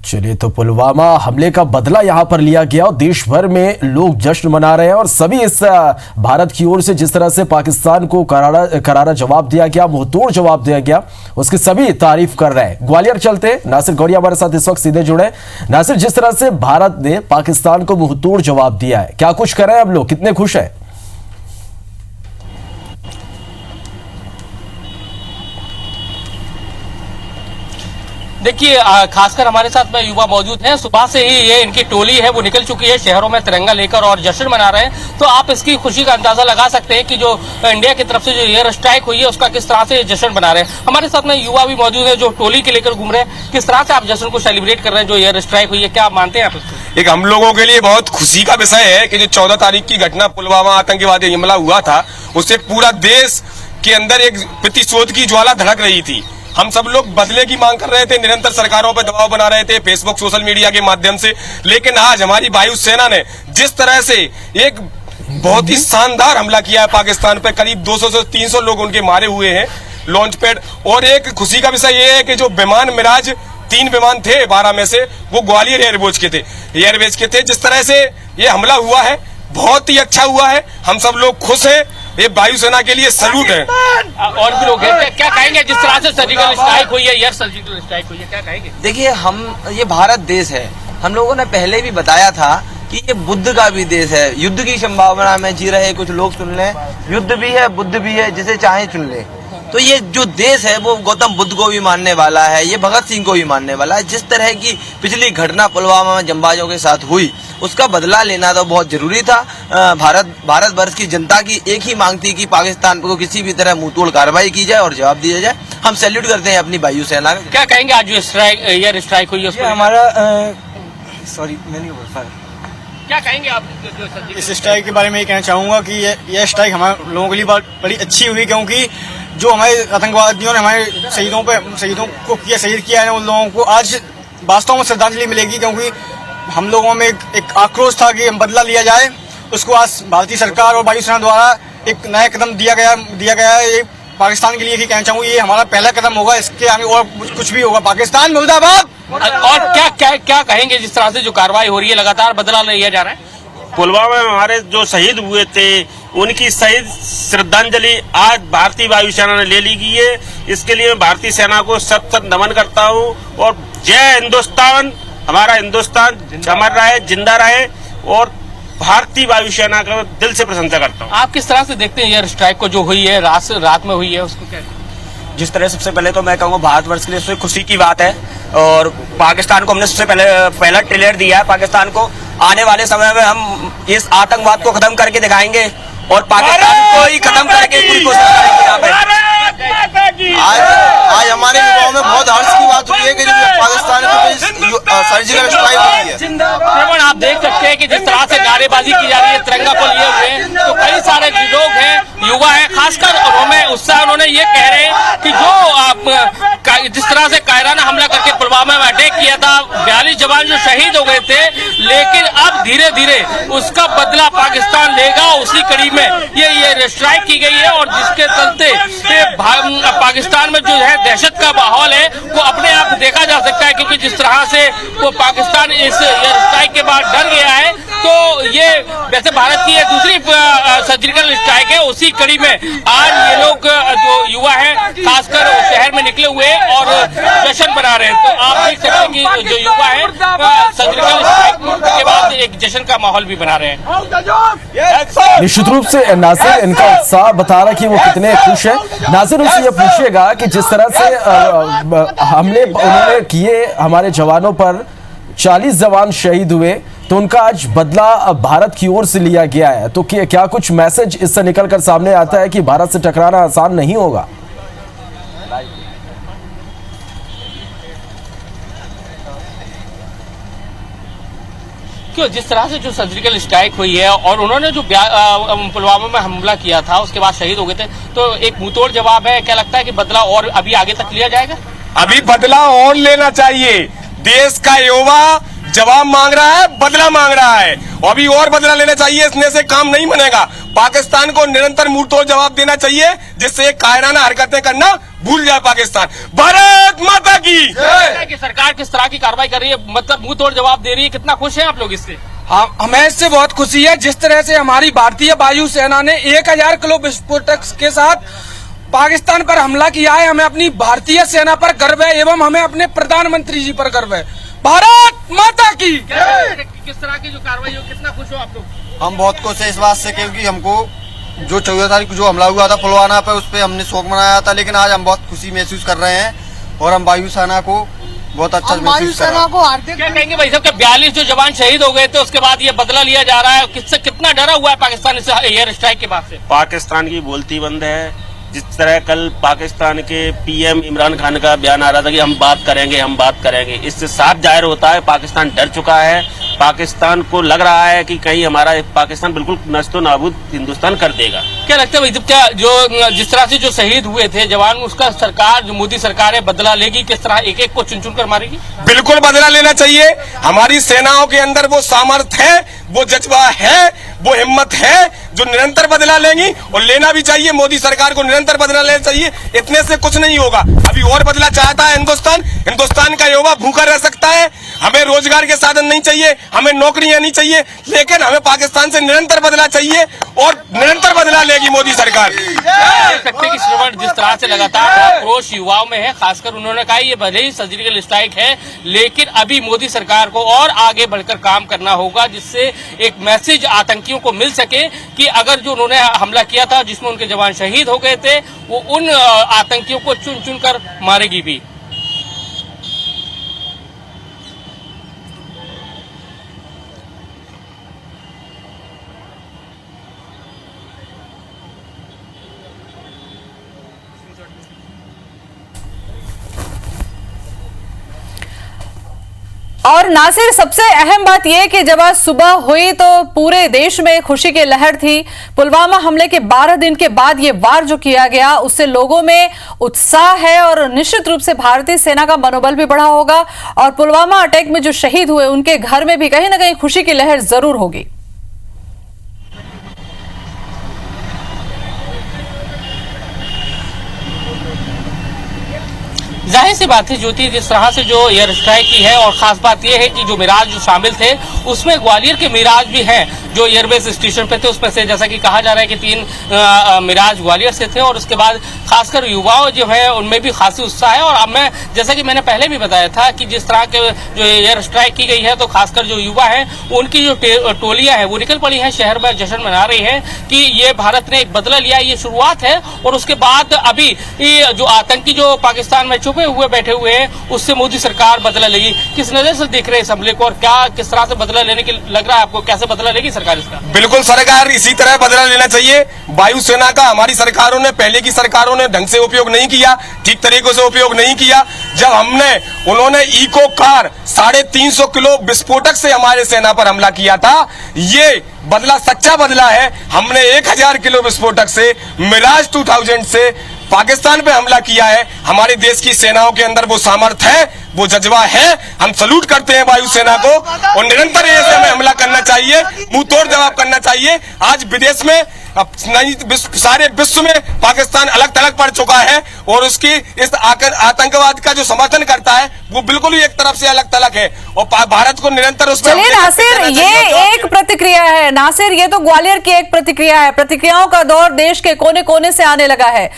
चलिए, तो पुलवामा हमले का बदला यहां पर लिया गया और देश भर में लोग जश्न मना रहे हैं और सभी इस भारत की ओर से जिस तरह से पाकिस्तान को करारा जवाब दिया गया, मुंहतोड़ जवाब दिया गया, उसकी सभी तारीफ कर रहे हैं। ग्वालियर चलते हैं, नासिर गौड़िया हमारे साथ इस वक्त सीधे जुड़े। नासिर, जिस तरह से भारत ने पाकिस्तान को मुंहतोड़ जवाब दिया है, क्या कुछ कर रहे हैं अब लोग, कितने खुश हैं? देखिए, खासकर हमारे साथ में युवा मौजूद हैं। सुबह से ही ये इनकी टोली है वो निकल चुकी है शहरों में तिरंगा लेकर और जश्न मना रहे हैं। तो आप इसकी खुशी का अंदाजा लगा सकते हैं कि जो इंडिया की तरफ से जो एयर स्ट्राइक हुई है उसका किस तरह से जश्न मना रहे हैं। हमारे साथ में युवा भी मौजूद है जो टोली के लेकर घूम रहे हैं। किस तरह से आप जश्न को सेलिब्रेट कर रहे हैं जो एयर स्ट्राइक हुई है, क्या आप मानते हैं आप इसको? एक हम लोगों के लिए बहुत खुशी का विषय है कि जो 14 तारीख की घटना पुलवामा आतंकवादी हमला हुआ था, उससे पूरा देश के अंदर एक प्रतिशोध की ज्वाला धड़क रही थी। हम सब लोग बदले की मांग कर रहे थे, निरंतर सरकारों पर दबाव बना रहे थे फेसबुक सोशल मीडिया के माध्यम से। लेकिन आज हमारी वायुसेना ने जिस तरह से एक बहुत ही शानदार हमला किया है पाकिस्तान पर, करीब 200 से 300 लोग उनके मारे हुए हैं लॉन्च पैड। और एक खुशी का विषय ये है कि जो विमान मिराज 3 विमान थे 12 में से, वो ग्वालियर एयरबेस के थे। जिस तरह से ये हमला हुआ है बहुत ही अच्छा हुआ है, हम सब लोग खुश हैं। ये वायुसेना के लिए सैल्यूट है। और भी लोग हैं, क्या कहेंगे जिस तरह से सर्जिकल स्ट्राइक हुई है, एयर सर्जिकल स्ट्राइक हुई है, क्या कहेंगे? देखिए, ये भारत देश है। हम लोगों ने पहले भी बताया था कि ये बुद्ध का भी देश है। युद्ध की संभावना में जी रहे कुछ लोग सुन लें, युद्ध भी है बुद्ध भी है, जिसे चाहे चुन ले। तो ये जो देश है वो गौतम बुद्ध को भी मानने वाला है, ये भगत सिंह को भी मानने वाला है। जिस तरह की पिछली घटना पुलवामा में जंबाजों के साथ हुई, उसका बदला लेना तो बहुत जरूरी था। भारतवर्ष की जनता की एक ही मांग थी कि पाकिस्तान को किसी भी तरह मुंहतोड़ कार्रवाई की जाए और जवाब दिया जाए। हम सैल्यूट करते हैं अपनी वायुसेना का। क्या कहेंगे आज जो एयर स्ट्राइक हुई है उसको? हमारा क्या कहेंगे आप इस स्ट्राइक के बारे में ये कहना चाहूंगा कि यह स्ट्राइक हमारे लोगों के लिए बड़ी अच्छी हुई, क्योंकि जो हमारे आतंकवादियों ने हमारे शहीदों को शहीद किया है, उन लोगों को आज वास्तव में श्रद्धांजलि मिलेगी। क्योंकि हम लोगों में एक आक्रोश था कि बदला लिया जाए, उसको आज भारतीय सरकार और वायुसेना द्वारा एक नया कदम दिया गया है। ये पाकिस्तान के लिए ही कहना चाहूँगा, ये हमारा पहला कदम होगा, इसके आगे और कुछ भी होगा। पाकिस्तान मुर्दाबाद। और क्या कहेंगे जिस तरह से जो कार्रवाई हो रही है, लगातार बदला लिया जा रहा है? पुलवामा में हमारे जो शहीद हुए थे उनकी शहीद श्रद्धांजलि आज भारतीय वायुसेना ने ले ली गई है। इसके लिए मैं भारतीय सेना को सत नमन करता हूँ और जय हिंदुस्तान। हमारा हिंदुस्तान अमर रहे, जिंदा रहे और भारतीय वायुसेना का दिल से प्रशंसा करता हूँ। आप किस तरह से देखते हैं एयर स्ट्राइक को जो हुई है रात में हुई है, उसको क्या? जिस तरह सबसे पहले तो मैं कहूँगा भारतवर्ष के लिए सबसे खुशी की बात है और पाकिस्तान को हमने सबसे पहला ट्रेलर दिया है। पाकिस्तान को आने वाले समय में हम इस आतंकवाद को खत्म करके दिखाएंगे और पाकिस्तान को ही खत्म करके पूरी कोशिश करेंगे। यहाँ पे आज हमारे युवाओं में बहुत हर्ष की बात हुई है कि पाकिस्तान को सर्जिकल स्ट्राइक हुई है। श्रवण, आप देख सकते हैं कि जिस तरह से नारेबाजी की जा रही है तिरंगा को लिए हुए, तो कई सारे लोग हैं, युवा हैं खासकर, और हमें उत्साह उन्होंने ये कह रहे हैं कि जो जिस तरह से कायराना हमला करके पुलवामा में अटैक किया था, 42 जवान जो शहीद हो गए थे, लेकिन अब धीरे धीरे उसका बदला पाकिस्तान लेगा। उसी कड़ी में ये स्ट्राइक की गई है और जिसके चलते पाकिस्तान में जो है दहशत का माहौल है वो अपने आप देखा जा सकता है, क्योंकि जिस तरह से वो पाकिस्तान इस एयर स्ट्राइक के बाद डर गया है। तो ये वैसे भारत की दूसरी सर्जिकल स्ट्राइक है। उसी कड़ी में आज ये लोग जो युवा है खासकर शहर में निकले हुए और जश्न मना रहे हैं। तो आप देख सकते हैं कि जो युवा है सर्जिकल स्ट्राइक के बाद एक जश्न का माहौल भी बना रहे हैं। निश्चित रूप से नासिर इनका उत्साह बता रहा है कि वो कितने खुश हैं। नासिर, उनसे ये पूछिएगा कि जिस तरह से हमले उन्होंने किए हमारे जवानों पर, 40 जवान शहीद हुए, तो उनका आज बदला भारत की ओर से लिया गया है। तो क्या कुछ मैसेज इससे निकलकर सामने आता है कि भारत से टकराना आसान नहीं होगा? क्यों जिस तरह से जो सर्जिकल स्ट्राइक हुई है और उन्होंने जो पुलवामा में हमला किया था उसके बाद शहीद हो गए थे, तो एक मुंहतोड़ जवाब है। क्या लगता है कि बदला और अभी आगे तक लिया जाएगा? अभी बदला और लेना चाहिए। देश का युवा जवाब मांग रहा है, बदला मांग रहा है, अभी और बदला लेना चाहिए। इसने से काम नहीं बनेगा। पाकिस्तान को निरंतर मुंहतोड़ जवाब देना चाहिए, जिससे कायराना हरकतें करना भूल जाए पाकिस्तान। भारत माता की कि सरकार किस तरह की कार्रवाई कर रही है, मतलब मुंह तोड़ जवाब दे रही है, कितना खुश हैं आप लोग इससे? हमें इससे बहुत खुशी है। जिस तरह से हमारी भारतीय वायुसेना ने 1000 किलो विस्फोटक के साथ पाकिस्तान पर हमला किया है, हमें अपनी भारतीय सेना पर गर्व है एवं हमें अपने प्रधानमंत्री जी पर गर्व है। भारत माता की। किस तरह की जो कार्रवाई हो, कितना खुश हो आप लोग? हम बहुत खुश है इस बात से, क्योंकि हमको जो 14 तारीख को जो हमला हुआ था पुलवामा पे, उस पे हमने शोक मनाया था, लेकिन आज हम बहुत खुशी महसूस कर रहे हैं और हम वायुसेना को बहुत अच्छा महसूस कर रहे हैं। क्या कहेंगे भाई साहब, 42 जो जवान शहीद हो गए थे, उसके बाद ये बदला लिया जा रहा है, किससे कितना डरा हुआ है पाकिस्तान इस एयर स्ट्राइक के बाद से? पाकिस्तान की बोलती बंद है। जिस तरह कल पाकिस्तान के पीएम इमरान खान का बयान आ रहा था कि हम बात करेंगे, इससे साफ जाहिर होता है पाकिस्तान डर चुका है। पाकिस्तान को लग रहा है कि कहीं हमारा पाकिस्तान बिल्कुल नस्तो नाबूद हिंदुस्तान कर देगा। क्या लगता है भाई, जब क्या जो जिस तरह से जो शहीद हुए थे जवान, उसका सरकार जो मोदी सरकार है बदला लेगी? किस तरह एक एक को चुन चुन कर मारेगी? बिल्कुल बदला लेना चाहिए। हमारी सेनाओं के अंदर वो सामर्थ्य है, वो जज्बा है, वो हिम्मत है जो निरंतर बदला लेंगी, और लेना भी चाहिए। मोदी सरकार को निरंतर बदला लेना चाहिए। इतने से कुछ नहीं होगा, अभी और बदला चाहता है हिंदुस्तान का युवा भूखा रह सकता है। हमें रोजगार के साधन नहीं चाहिए, हमें नौकरियां नहीं चाहिए, लेकिन हमें पाकिस्तान से निरंतर बदला चाहिए और निरंतर बदला लेगी मोदी सरकार। सकते कि श्रवण जिस तरह से लगातार आक्रोश युवाओं में है, खासकर उन्होंने कहा ये भले ही सर्जिकल स्ट्राइक है, लेकिन अभी मोदी सरकार को और आगे बढ़कर काम करना होगा, जिससे एक मैसेज आतंकियों को मिल सके कि अगर जो उन्होंने हमला किया था जिसमें उनके जवान शहीद हो गए थे, वो उन आतंकियों को चुन चुन कर मारेगी भी। और नासिर, सबसे अहम बात यह कि जब आज सुबह हुई तो पूरे देश में खुशी की लहर थी। पुलवामा हमले के 12 दिन के बाद ये वार जो किया गया, उससे लोगों में उत्साह है और निश्चित रूप से भारतीय सेना का मनोबल भी बढ़ा होगा। और पुलवामा अटैक में जो शहीद हुए उनके घर में भी कहीं ना कहीं खुशी की लहर जरूर होगी। जाहिर सी बात है ज्योति, जिस तरह से जो एयर स्ट्राइक की है, और खास बात यह है कि जो मिराज जो शामिल थे उसमें ग्वालियर के मिराज भी हैं जो एयरबेस स्टेशन पे थे। उसमें से जैसा कि कहा जा रहा है कि 3 मिराज ग्वालियर से थे, और उसके बाद खासकर युवाओं जो है उनमें भी खासी उत्साह है। और अब मैं जैसा कि मैंने पहले भी बताया था कि जिस तरह के जो एयर स्ट्राइक की गई है, तो खासकर जो युवा है उनकी जो टोलियां हैं वो निकल पड़ी हैं, शहर में जश्न मना रही है कि ये भारत ने एक बदला लिया, ये शुरुआत है। और उसके बाद अभी जो आतंकी जो पाकिस्तान में छुपे हुए बैठे हुए हैं, उससे मोदी सरकार बदला लेगी। किस नजर से देख रहे हैं इस हमले को, और क्या किस तरह से बदला लेने की लग रहा है आपको, कैसे बदला लेगी सरकार इसका? बिल्कुल सरकार इसी तरह बदला लेना चाहिए। वायुसेना का हमारी सरकारों ने, पहले की सरकारों ने ढंग से उपयोग नहीं किया, ठीक तरीकों से उपयोग नहीं किया। जब उन्होंने इको कार 350 किलो विस्फोटक से हमारे सेना पर हमला किया था, ये बदला सच्चा बदला है। हमने 1000 किलो विस्फोटक से, मिराज 2000 से पाकिस्तान पे हमला किया है। हमारे देश की सेनाओं के अंदर वो सामर्थ्य है, वो जज्बा है। हम सल्यूट करते हैं वायुसेना को, और निरंतर ऐसे हमें हमला करना चाहिए, मुंह तोड़ जवाब करना चाहिए। आज विदेश में, सारे विश्व में पाकिस्तान अलग थलग पड़ चुका है, और उसकी इस आतंकवाद का जो समर्थन करता है वो बिल्कुल ही एक तरफ से अलग थलग है, और भारत को निरंतर उस पर। चलिए नासिर, ये एक प्रतिक्रिया है। नासिर, ये तो ग्वालियर की एक प्रतिक्रिया है। प्रतिक्रियाओं का दौर देश के कोने कोने से आने लगा है।